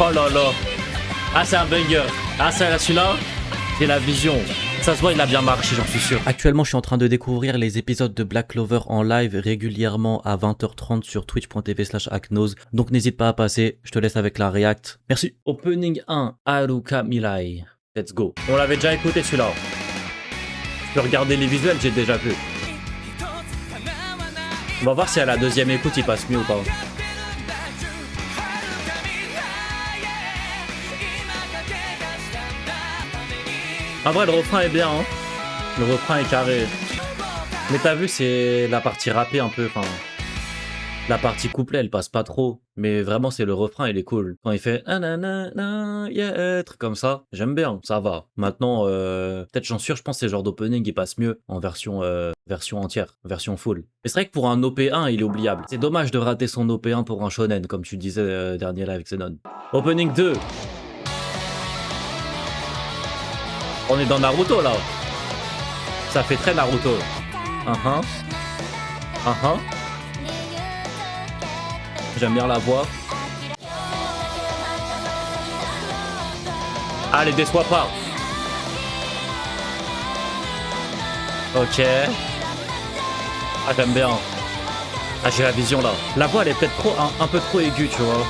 Oh là là. Ah, c'est un banger. Ah, celui-là, c'est la vision. Ça se voit, il a bien marché, j'en suis sûr. Actuellement, je suis en train de découvrir les épisodes de Black Clover en live régulièrement à 20h30 sur twitch.tv/Aknose. Donc n'hésite pas à passer, je te laisse avec la react. Merci. Opening 1, Haruka Mirai. Let's go. On l'avait déjà écouté celui-là. Je peux regarder les visuels, j'ai déjà vu. On va voir si à la deuxième écoute, il passe mieux ou pas. En vrai, le refrain est bien, hein. Le refrain est carré. Mais t'as vu, c'est la partie rappée un peu, enfin... La partie couplet, elle passe pas trop. Mais vraiment, c'est le refrain, il est cool. Quand il fait... comme ça, j'aime bien, ça va. Maintenant, peut-être j'en suis sûr, je pense que c'est le genre d'opening, il passe mieux en version entière, version full. Mais c'est vrai que pour un OP1, il est oubliable. C'est dommage de rater son OP1 pour un shonen, comme tu disais dernier live, Xenon. Opening 2. On est dans Naruto là. Ça fait très Naruto. J'aime bien la voix. Allez, déçois pas. Ok. Ah, j'aime bien. Ah, j'ai la vision là. La voix, elle est peut-être trop un peu trop aiguë, tu vois.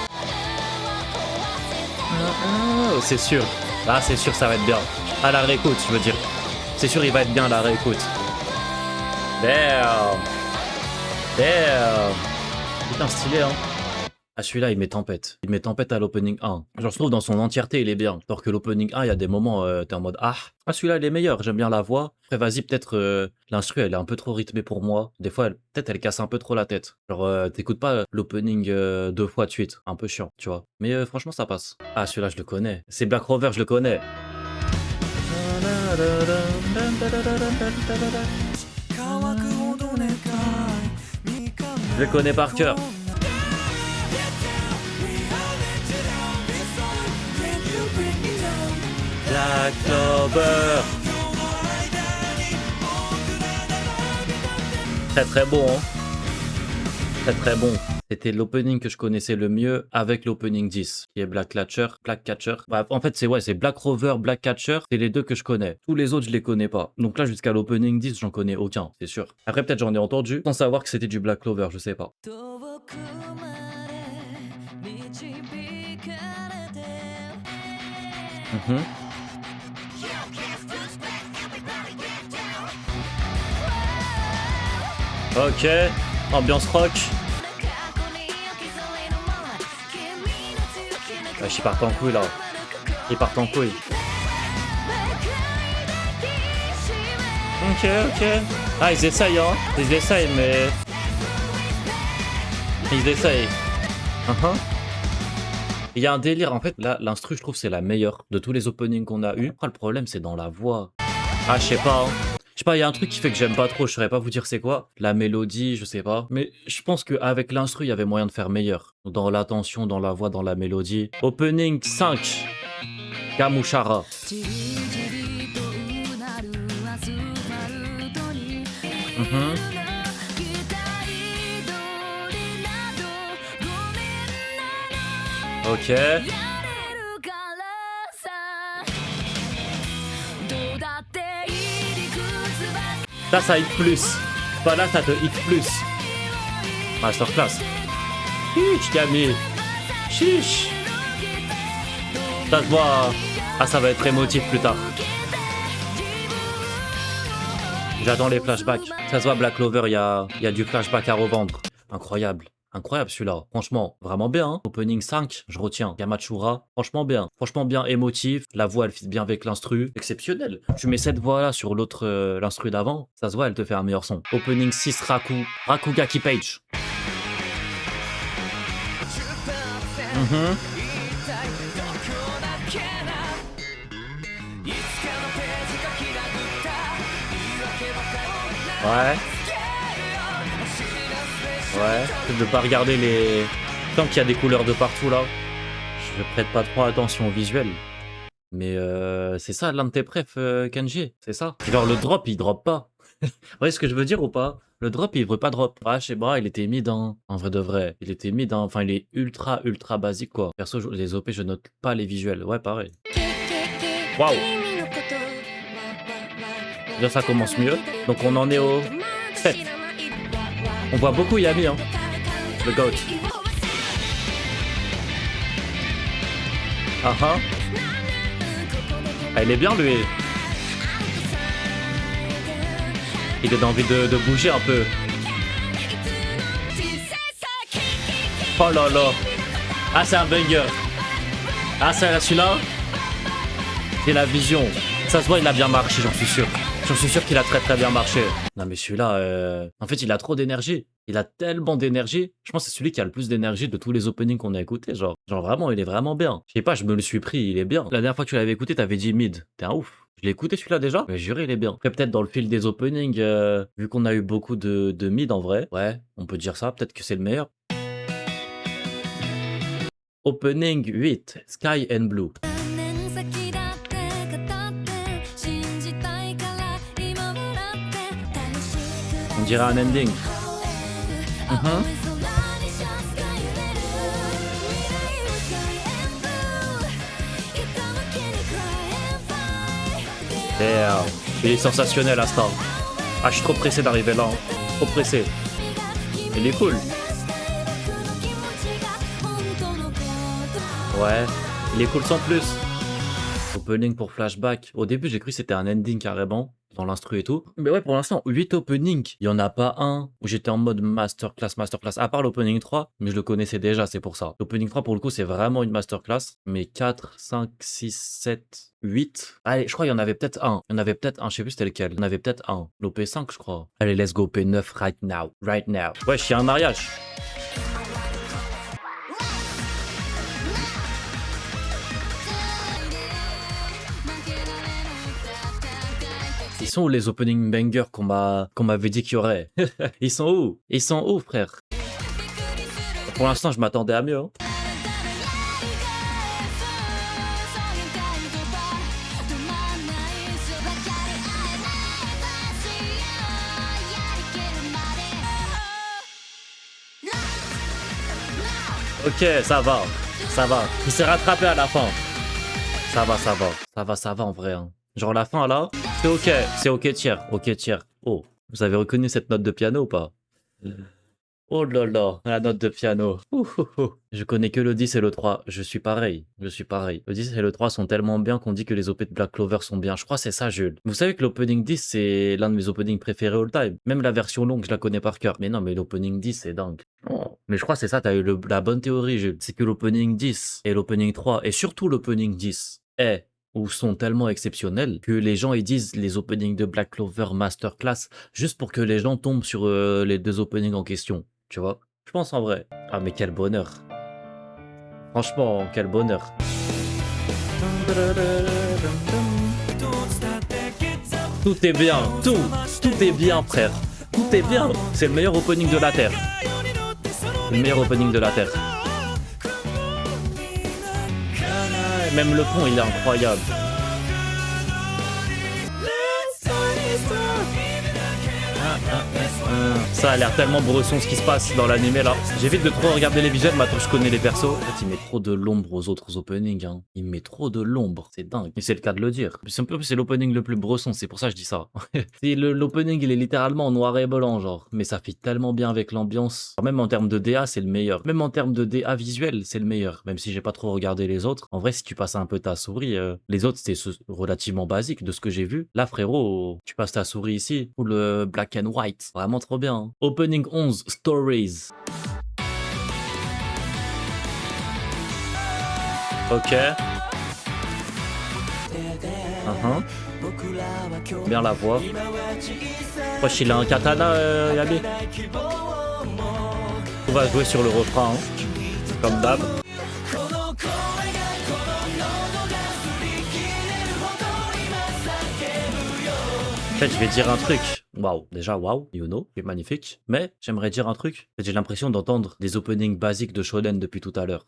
C'est sûr. Ah, c'est sûr, ça va être bien. À la réécoute, je veux dire. C'est sûr, il va être bien à la réécoute. Damn. Damn. Putain, stylé, hein. Ah, celui-là, il met tempête. Il met tempête à l'opening 1. Genre, je trouve dans son entièreté, il est bien. Alors que l'opening 1, il y a des moments, t'es en mode ah. Ah, celui-là, il est meilleur. J'aime bien la voix. Après, vas-y, peut-être l'instru, elle est un peu trop rythmée pour moi. Des fois, peut-être elle casse un peu trop la tête. Genre, t'écoutes pas l'opening 2 fois de suite. Un peu chiant, tu vois. Mais franchement, ça passe. Ah, celui-là, je le connais. C'est Black Rover, je le connais. Je le connais par cœur. Black Clover. Très très bon, hein. Très très bon. C'était l'opening que je connaissais le mieux avec l'opening 10, qui est Black Catcher. Bref, en fait, c'est Black Rover, Black Catcher, c'est les deux que je connais. Tous les autres, je les connais pas. Donc là, jusqu'à l'opening 10, j'en connais aucun, c'est sûr. Après, peut-être j'en ai entendu, sans savoir que c'était du Black Clover, je sais pas. Ok, ambiance rock. Wesh, ils partent en couille là. Ils partent en couille. Ok. Ah, ils essayent, hein. Ils essayent, mais... Ils essayent. Il y a un délire, en fait, là, l'instru, je trouve, c'est la meilleure de tous les openings qu'on a eu. Après, le problème, c'est dans la voix. Ah, je sais pas, hein. Je sais pas, il y a un truc qui fait que j'aime pas trop, je saurais pas vous dire c'est quoi. La mélodie, je sais pas. Mais je pense qu'avec l'instru, il y avait moyen de faire meilleur. Dans l'attention, dans la voix, dans la mélodie. Opening 5. Kamushara. Ok. Là, ça hit plus. Pas là, ça te hit plus. Masterclass. Chiche, Camille. Chiche. Ça se voit. Ah, ça va être émotif plus tard. J'attends les flashbacks. Ça se voit, Black Clover, il y a du flashback à revendre. Incroyable. Incroyable celui-là. Franchement, vraiment bien. Hein. Opening 5, je retiens. Yamachura, franchement bien. Franchement bien émotif. La voix, elle fit bien avec l'instru. Exceptionnel. Tu mets cette voix-là sur l'autre, l'instru d'avant. Ça se voit, elle te fait un meilleur son. Opening 6, Rakugaki Page. Ouais. De pas regarder les... Tant qu'il y a des couleurs de partout là, je prête pas trop attention au visuel. Mais c'est ça l'un de tes préf, Kenji, c'est ça. Genre le drop, il drop pas. Vous voyez ce que je veux dire ou pas? Le drop, il veut pas drop. Ah, je sais pas, il était mid, hein. En vrai de vrai. Il était mid, hein. Enfin, il est ultra, ultra basique, quoi. Perso, les OP, je note pas les visuels. Ouais, pareil. Waouh. Déjà, ça commence mieux. Donc, on en est au 7. On voit beaucoup Yami, hein. Le GOAT. Ah ah. Ah, il est bien, lui. Il a envie de bouger un peu. Oh là là. Ah, c'est un banger. Ah, c'est celui-là. C'est la vision. Ça se voit, il a bien marché, j'en suis sûr. J'en suis sûr qu'il a très très bien marché. Non mais celui-là, en fait, il a trop d'énergie. Il a tellement d'énergie. Je pense que c'est celui qui a le plus d'énergie de tous les openings qu'on a écoutés. Genre vraiment, il est vraiment bien. Je sais pas, je me le suis pris, il est bien. La dernière fois que tu l'avais écouté, t'avais dit mid. T'es un ouf. Je l'ai écouté celui-là déjà. Mais juré, il est bien. Après, peut-être dans le fil des openings, vu qu'on a eu beaucoup de mid en vrai. Ouais, on peut dire ça. Peut-être que c'est le meilleur. Opening 8, Sky and Blue. On dirait un ending. Damn. Il est sensationnel à Star. Ah, je suis trop pressé d'arriver là. Hein. Trop pressé. Il est cool. Ouais, il est cool sans plus. Opening pour flashback. Au début, j'ai cru que c'était un ending carrément, dans l'instru et tout. Mais ouais, pour l'instant, 8 openings. Il y en a pas un où j'étais en mode masterclass. À part l'opening 3, mais je le connaissais déjà, c'est pour ça. L'opening 3, pour le coup, c'est vraiment une masterclass. Mais 4, 5, 6, 7, 8. Allez, je crois qu'il y en avait peut-être un. Il y en avait peut-être un, je sais plus c'était lequel. Il y en avait peut-être un. L'OP5, je crois. Allez, let's go, P9 right now. Right now. Ouais, je suis un mariage. Ils sont où les opening bangers qu'on m'avait dit qu'il y aurait? Ils sont où? Ils sont où, frère? Pour l'instant, je m'attendais à mieux. Hein. Ok, ça va. Ça va. Il s'est rattrapé à la fin. Ça va, ça va. Ça va en vrai. Hein. Genre la fin là, c'est ok tiers, ok tiers. Oh, vous avez reconnu cette note de piano ou pas? Oh là là, la note de piano. Ouh, ouh, ouh. Je connais que le 10 et le 3, je suis pareil, Le 10 et le 3 sont tellement bien qu'on dit que les OP de Black Clover sont bien. Je crois que c'est ça, Jules. Vous savez que l'opening 10, c'est l'un de mes openings préférés all time. Même la version longue, je la connais par cœur. Mais non, mais l'opening 10, c'est dingue. Oh. Mais je crois que c'est ça, t'as eu la bonne théorie, Jules. C'est que l'opening 10 et l'opening 3, et surtout l'opening 10, est ou sont tellement exceptionnels que les gens ils disent les openings de Black Clover Masterclass juste pour que les gens tombent sur les deux openings en question, tu vois. Je pense en vrai. Ah mais quel bonheur. Franchement, quel bonheur. Tout est bien, tout est bien frère. Tout est bien. C'est le meilleur opening de la Terre. Le meilleur opening de la Terre. Même le pont, il est incroyable. Ça a l'air tellement bresson ce qui se passe dans l'animé là. J'évite de trop regarder les visuels, maintenant je connais les persos. En fait, il met trop de l'ombre aux autres openings. Hein. Il met trop de l'ombre, c'est dingue. Et c'est le cas de le dire. C'est l'opening le plus bresson, c'est pour ça que je dis ça. L'opening, il est littéralement en noir et blanc, genre. Mais ça fit tellement bien avec l'ambiance. Même en termes de DA, c'est le meilleur. Même en termes de DA visuel, c'est le meilleur. Même si j'ai pas trop regardé les autres. En vrai, si tu passes un peu ta souris, les autres, c'était relativement basique de ce que j'ai vu. Là, frérot, tu passes ta souris ici, ou le black and white. Vraiment trop bien. Hein. Opening 11, Stories. Ok. Bien la voix. Wesh, il a un katana, Yami. On va jouer sur le refrain, hein. Comme d'hab. En fait, je vais dire un truc. Waouh, déjà waouh, you know, c'est magnifique. Mais j'aimerais dire un truc. J'ai l'impression d'entendre des openings basiques de shonen depuis tout à l'heure.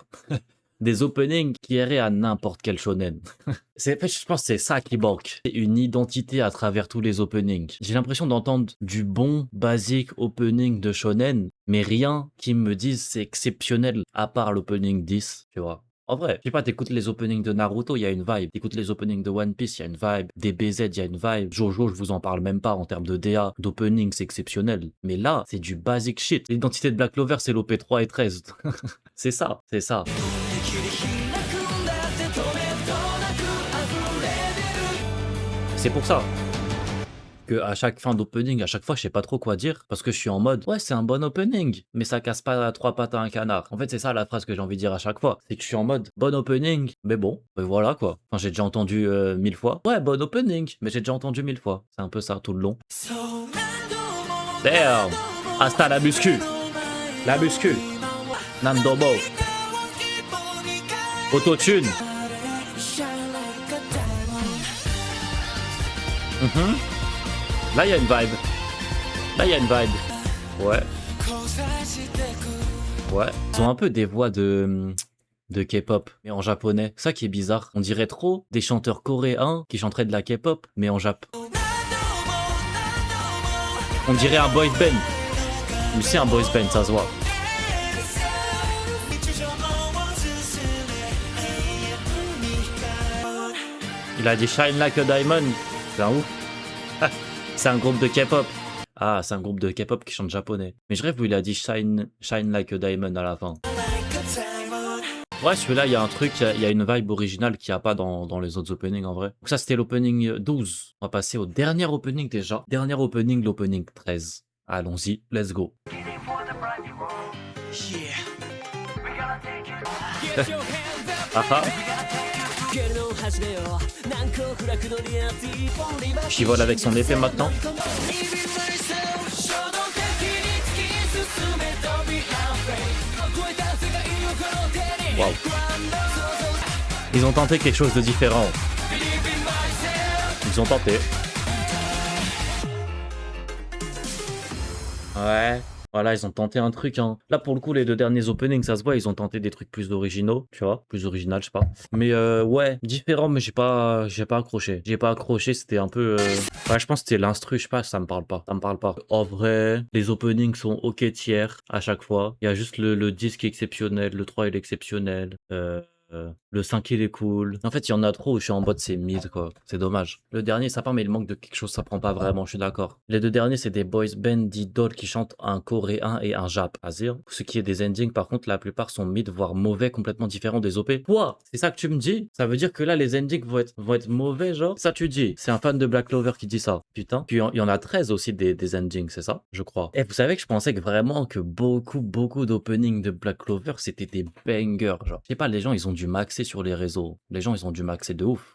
des openings qui iraient à n'importe quel shonen. En fait, je pense que c'est ça qui manque. C'est une identité à travers tous les openings. J'ai l'impression d'entendre du bon, basique opening de shonen, mais rien qui me dise c'est exceptionnel, à part l'opening 10, tu vois. En vrai, je sais pas, t'écoutes les openings de Naruto, il y a une vibe. T'écoutes les openings de One Piece, il y a une vibe. DBZ, il y a une vibe. Jojo, je vous en parle même pas en termes de DA, d'opening, c'est exceptionnel. Mais là, c'est du basic shit. L'identité de Black Clover, c'est l'OP 3 et 13. C'est ça, c'est ça. C'est pour ça que à chaque fin d'opening, à chaque fois, je sais pas trop quoi dire parce que je suis en mode ouais, c'est un bon opening, mais ça casse pas trois pattes à un canard. En fait, c'est ça la phrase que j'ai envie de dire à chaque fois. C'est que je suis en mode bon opening, mais bon, ben voilà quoi. Enfin, j'ai déjà entendu 1000 fois. Ouais, bon opening, mais j'ai déjà entendu 1000 fois. C'est un peu ça tout le long. Damn! Hasta la muscu! La muscu! Nandobo! Autotune! Là, il y a une vibe. Là, il y a une vibe. Ouais. Ouais. Ils ont un peu des voix de K-pop, mais en japonais. Ça qui est bizarre. On dirait trop des chanteurs coréens qui chanteraient de la K-pop, mais en Jap. On dirait un boys band. Mais c'est un boys band, ça se voit. Il a dit Shine Like a Diamond. C'est un ouf. C'est un groupe de K-pop. Ah, c'est un groupe de K-pop qui chante japonais. Mais je rêve où il a dit Shine Like a Diamond à la fin. Ouais, celui-là, il y a un truc, il y a une vibe originale qu'il n'y a pas dans les autres openings en vrai. Donc ça, c'était l'opening 12. On va passer au dernier opening déjà. Dernier opening, l'opening 13. Allons-y, let's go. Ah. Qui vole avec son épée maintenant. Wow. Ils ont tenté quelque chose de différent. Ils ont tenté. Ouais. Voilà, ils ont tenté un truc, hein. Là, pour le coup, les deux derniers openings, ça se voit, ils ont tenté des trucs plus originaux, tu vois, plus original, je sais pas. Mais ouais, différent, mais j'ai pas accroché. J'ai pas accroché, c'était un peu... Ouais, je pense que c'était l'instru, je sais pas, ça me parle pas. Ça me parle pas. En vrai, les openings sont ok tiers à chaque fois. Il y a juste le 10 qui est exceptionnel, le 3 il est exceptionnel. Le 5 il est cool. En fait, il y en a trop où je suis en mode c'est mid quoi. C'est dommage. Le dernier, ça part, mais il manque de quelque chose, ça prend pas vraiment, je suis d'accord. Les deux derniers, c'est des boys band d'idoles qui chantent un coréen et un jap. Azir. Ce qui est des endings, par contre, la plupart sont mid, voire mauvais, complètement différents des OP. Quoi? C'est ça que tu me dis? Ça veut dire que là, les endings vont être mauvais, genre? Ça, tu dis. C'est un fan de Black Clover qui dit ça. Putain. Puis il y en a 13 aussi des endings, c'est ça? Je crois. Et vous savez que je pensais que vraiment que beaucoup d'openings de Black Clover, c'était des bangers, genre. Je sais pas, les gens, ils ont dû maxer sur les réseaux. Les gens, ils ont dû maxer de ouf.